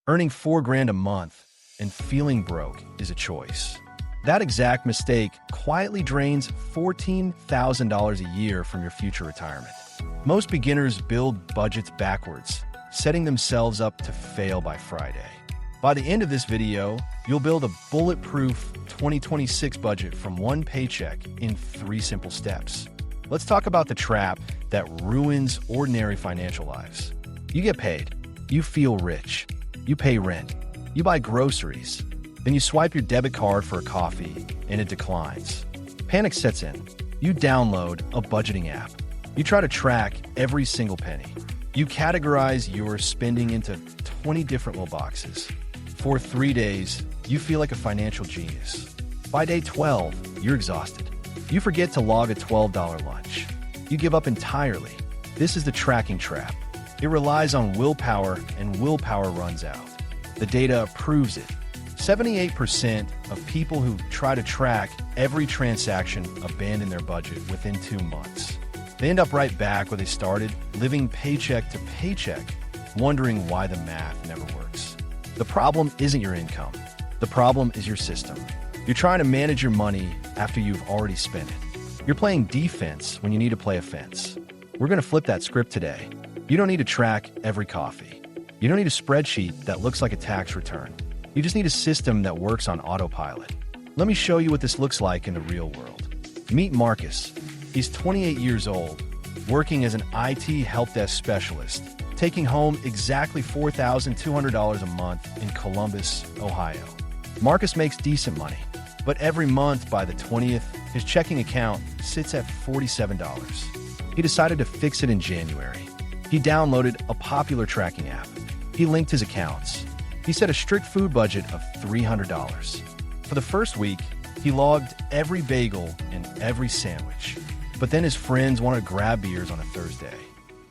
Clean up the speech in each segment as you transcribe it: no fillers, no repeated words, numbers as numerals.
Earning $4,000 a month and feeling broke is a choice. That exact mistake quietly drains $14,000 a year from your future retirement. Most beginners build budgets backwards, setting themselves up to fail by Friday. By the end of this video, you'll build a bulletproof 2026 budget from one paycheck in 3 simple steps. Let's talk about the trap that ruins ordinary financial lives. You get paid, you feel rich, you pay rent, you buy groceries, then you swipe your debit card for a coffee and it declines. Panic sets in. You download a budgeting app. You try to track every single penny. You categorize your spending into 20 different little boxes. For 3 days, you feel like a financial genius. By day 12, you're exhausted. You forget to log a $12 lunch. You give up entirely. This is the tracking trap. It relies on willpower, and willpower runs out. The data proves it. 78% of people who try to track every transaction abandon their budget within 2 months. They end up right back where they started, living paycheck to paycheck, wondering why the math never works. The problem isn't your income. The problem is your system. You're trying to manage your money after you've already spent it. You're playing defense when you need to play offense. We're going to flip that script today. You don't need to track every coffee. You don't need a spreadsheet that looks like a tax return. You just need a system that works on autopilot. Let me show you what this looks like in the real world. Meet Marcus. He's 28 years old, working as an IT help desk specialist, taking home exactly $4,200 a month in Columbus, Ohio. Marcus makes decent money, but every month by the 20th, his checking account sits at $47. He decided to fix it in January. He downloaded a popular tracking app. He linked his accounts. He set a strict food budget of $300. For the first week, he logged every bagel and every sandwich. But then his friends wanted to grab beers on a Thursday.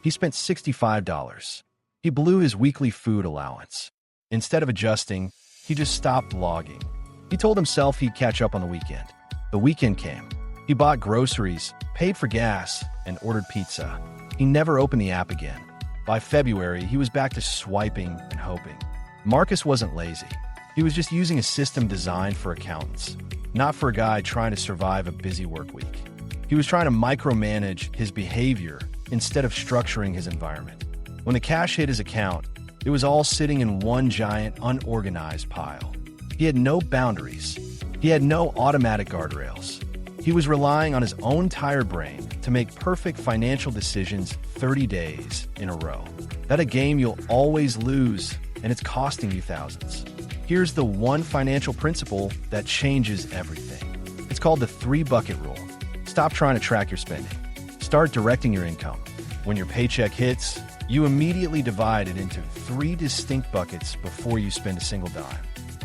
He spent $65. He blew his weekly food allowance. Instead of adjusting, he just stopped logging. He told himself he'd catch up on the weekend. The weekend came. He bought groceries, paid for gas, and ordered pizza. He never opened the app again. By February, he was back to swiping and hoping. Marcus wasn't lazy. He was just using a system designed for accountants, not for a guy trying to survive a busy work week. He was trying to micromanage his behavior instead of structuring his environment. When the cash hit his account, it was all sitting in one giant, unorganized pile. He had no boundaries. He had no automatic guardrails. He was relying on his own tired brain to make perfect financial decisions 30 days in a row. That's a game you'll always lose, and it's costing you thousands. Here's the one financial principle that changes everything. It's called the 3-bucket rule. Stop trying to track your spending. Start directing your income. When your paycheck hits, you immediately divide it into 3 distinct buckets before you spend a single dime.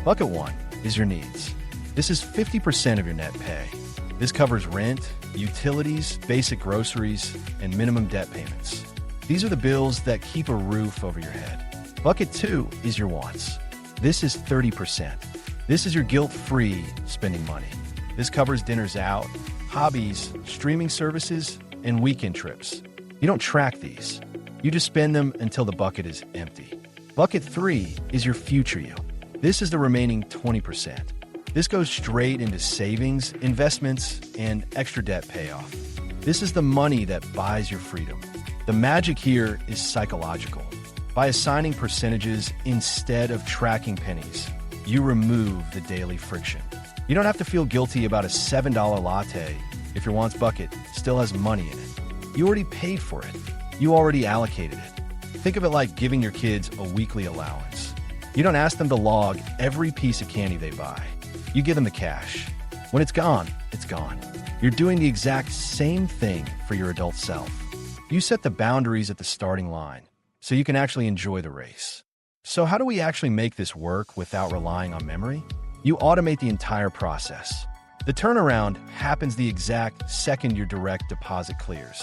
Bucket 1 is your needs. This is 50% of your net pay. This covers rent, utilities, basic groceries, and minimum debt payments. These are the bills that keep a roof over your head. Bucket 2 is your wants. This is 30%. This is your guilt-free spending money. This covers dinners out, hobbies, streaming services, and weekend trips. You don't track these. You just spend them until the bucket is empty. Bucket 3 is your future you. This is the remaining 20%. This goes straight into savings, investments, and extra debt payoff. This is the money that buys your freedom. The magic here is psychological. By assigning percentages instead of tracking pennies, you remove the daily friction. You don't have to feel guilty about a $7 latte if your wants bucket still has money in it. You already paid for it. You already allocated it. Think of it like giving your kids a weekly allowance. You don't ask them to log every piece of candy they buy. You give them the cash. When it's gone, it's gone. You're doing the exact same thing for your adult self. You set the boundaries at the starting line so you can actually enjoy the race. So how do we actually make this work without relying on memory? You automate the entire process. The turnaround happens the exact second your direct deposit clears.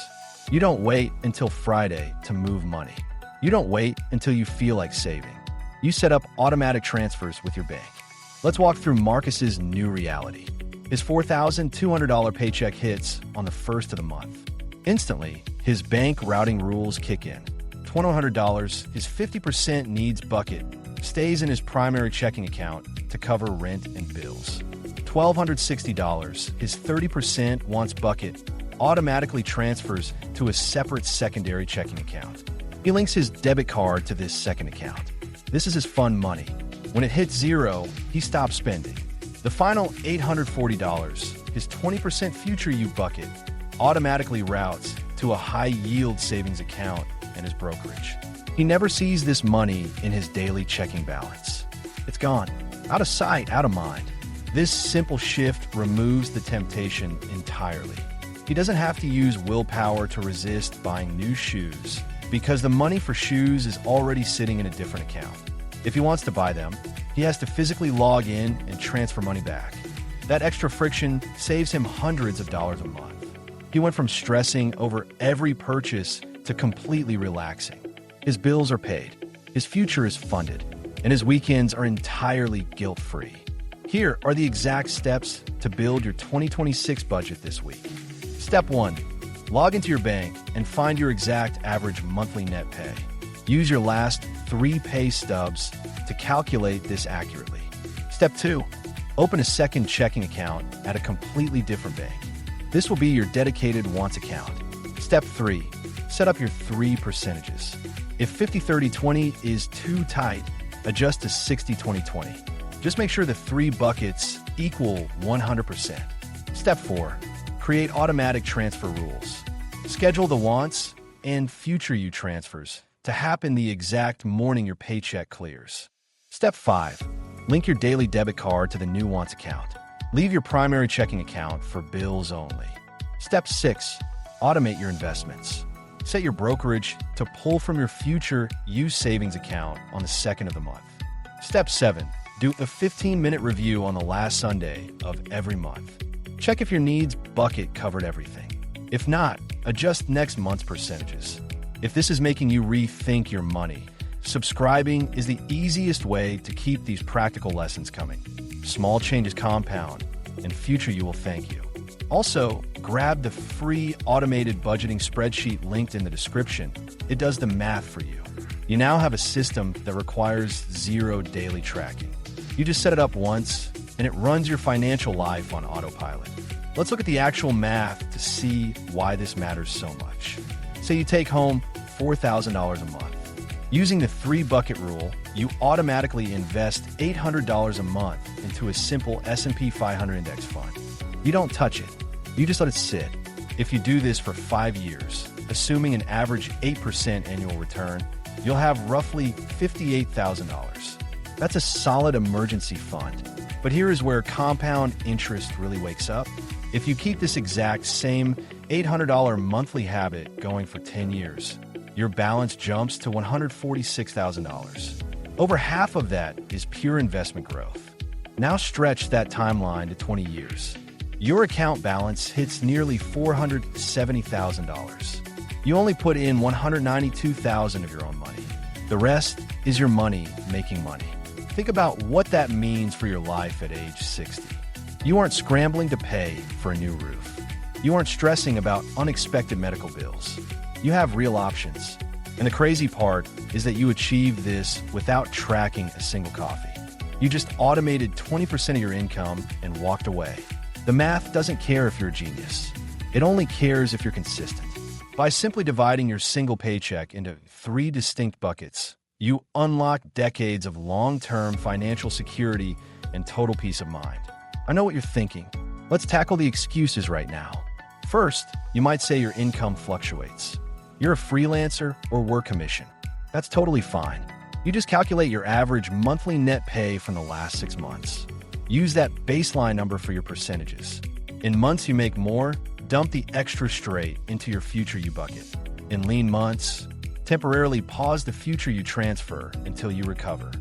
You don't wait until Friday to move money. You don't wait until you feel like saving. You set up automatic transfers with your bank. Let's walk through Marcus's new reality. His $4,200 paycheck hits on the first of the month. Instantly, his bank routing rules kick in. $2,100, his 50% needs bucket stays in his primary checking account to cover rent and bills. $1,260, his 30% wants bucket, automatically transfers to a separate secondary checking account. He links his debit card to this second account. This is his fun money. When it hits zero, he stops spending. The final $840, his 20% future you bucket, automatically routes to a high-yield savings account and his brokerage. He never sees this money in his daily checking balance. It's gone. Out of sight, out of mind. This simple shift removes the temptation entirely. He doesn't have to use willpower to resist buying new shoes because the money for shoes is already sitting in a different account. If he wants to buy them, he has to physically log in and transfer money back. That extra friction saves him hundreds of dollars a month. He went from stressing over every purchase to completely relaxing. His bills are paid, his future is funded, and his weekends are entirely guilt-free. Here are the exact steps to build your 2026 budget this week. Step 1. Log into your bank and find your exact average monthly net pay. Use your last 3 pay stubs to calculate this accurately. Step 2. Open a second checking account at a completely different bank. This will be your dedicated wants account. Step 3. Set up your 3 percentages. If 50-30-20 is too tight, adjust to 60-20-20. Just make sure the 3 buckets equal 100%. Step 4. Create automatic transfer rules. Schedule the wants and future you transfers to happen the exact morning your paycheck clears. Step 5. Link your daily debit card to the new wants account. Leave your primary checking account for bills only. Step 6. Automate your investments. Set your brokerage to pull from your future use savings account on the 2nd of the month. Step 7. Do a 15-minute review on the last Sunday of every month. Check if your needs bucket covered everything. If not, adjust next month's percentages. If this is making you rethink your money, subscribing is the easiest way to keep these practical lessons coming. Small changes compound, and future you will thank you. Also, grab the free automated budgeting spreadsheet linked in the description. It does the math for you. You now have a system that requires 0 daily tracking. You just set it up once, and it runs your financial life on autopilot. Let's look at the actual math to see why this matters so much. Say you take home $4,000 a month. Using the 3-bucket rule, you automatically invest $800 a month into a simple S&P 500 index fund. You don't touch it. You just let it sit. If you do this for 5 years, assuming an average 8% annual return, you'll have roughly $58,000. That's a solid emergency fund. But here is where compound interest really wakes up. If you keep this exact same $800 monthly habit going for 10 years, your balance jumps to $146,000. Over half of that is pure investment growth. Now stretch that timeline to 20 years. Your account balance hits nearly $470,000. You only put in $192,000 of your own money. The rest is your money making money. Think about what that means for your life at age 60. You aren't scrambling to pay for a new roof. You aren't stressing about unexpected medical bills. You have real options. And the crazy part is that you achieved this without tracking a single coffee. You just automated 20% of your income and walked away. The math doesn't care if you're a genius. It only cares if you're consistent. By simply dividing your single paycheck into 3 distinct buckets, you unlock decades of long-term financial security and total peace of mind. I know what you're thinking. Let's tackle the excuses right now. First, you might say your income fluctuates. You're a freelancer or work commission. That's totally fine. You just calculate your average monthly net pay from the last 6 months. Use that baseline number for your percentages. In months you make more, dump the extra straight into your future you bucket. In lean months, temporarily pause the future you transfer until you recover.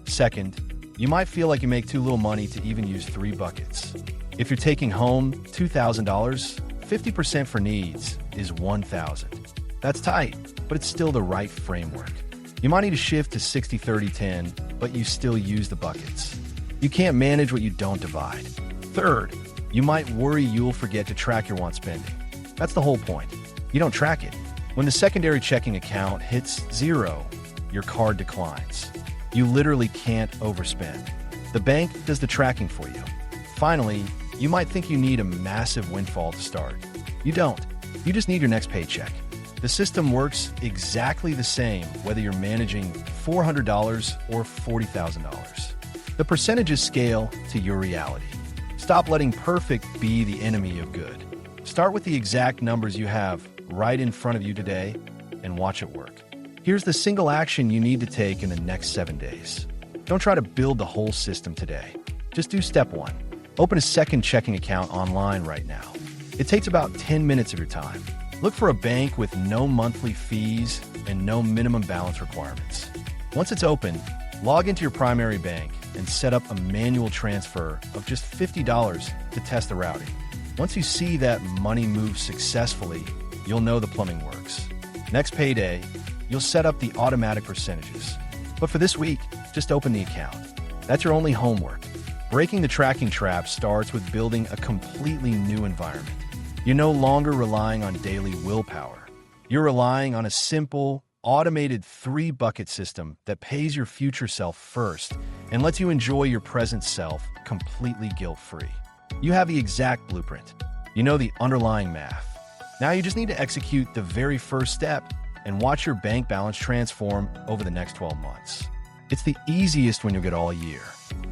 Second, you might feel like you make too little money to even use 3 buckets. If you're taking home $2,000, 50% for needs is $1,000. That's tight, but it's still the right framework. You might need to shift to 60-30-10, but you still use the buckets. You can't manage what you don't divide. Third, you might worry you'll forget to track your want spending. That's the whole point. You don't track it. When the secondary checking account hits 0, your card declines. You literally can't overspend. The bank does the tracking for you. Finally, you might think you need a massive windfall to start. You don't. You just need your next paycheck. The system works exactly the same whether you're managing $400 or $40,000. The percentages scale to your reality. Stop letting perfect be the enemy of good. Start with the exact numbers you have right in front of you today and watch it work. Here's the single action you need to take in the next 7 days. Don't try to build the whole system today. Just do step 1. Open a second checking account online right now. It takes about 10 minutes of your time. Look for a bank with no monthly fees and no minimum balance requirements. Once it's open, log into your primary bank and set up a manual transfer of just $50 to test the routing. Once you see that money move successfully, you'll know the plumbing works. Next payday, you'll set up the automatic percentages. But for this week, just open the account. That's your only homework. Breaking the tracking trap starts with building a completely new environment. You're no longer relying on daily willpower. You're relying on a simple, automated 3-bucket system that pays your future self first and lets you enjoy your present self completely guilt-free. You have the exact blueprint. You know the underlying math. Now you just need to execute the very first step and watch your bank balance transform over the next 12 months. It's the easiest when you'll get all year.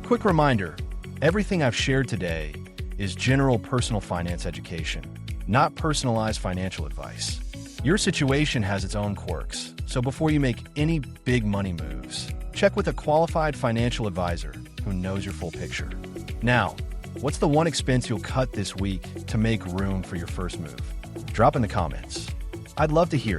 Quick reminder, everything I've shared today is general personal finance education, not personalized financial advice. Your situation has its own quirks, so before you make any big money moves, check with a qualified financial advisor who knows your full picture. Now, what's the one expense you'll cut this week to make room for your first move? Drop in the comments. I'd love to hear it.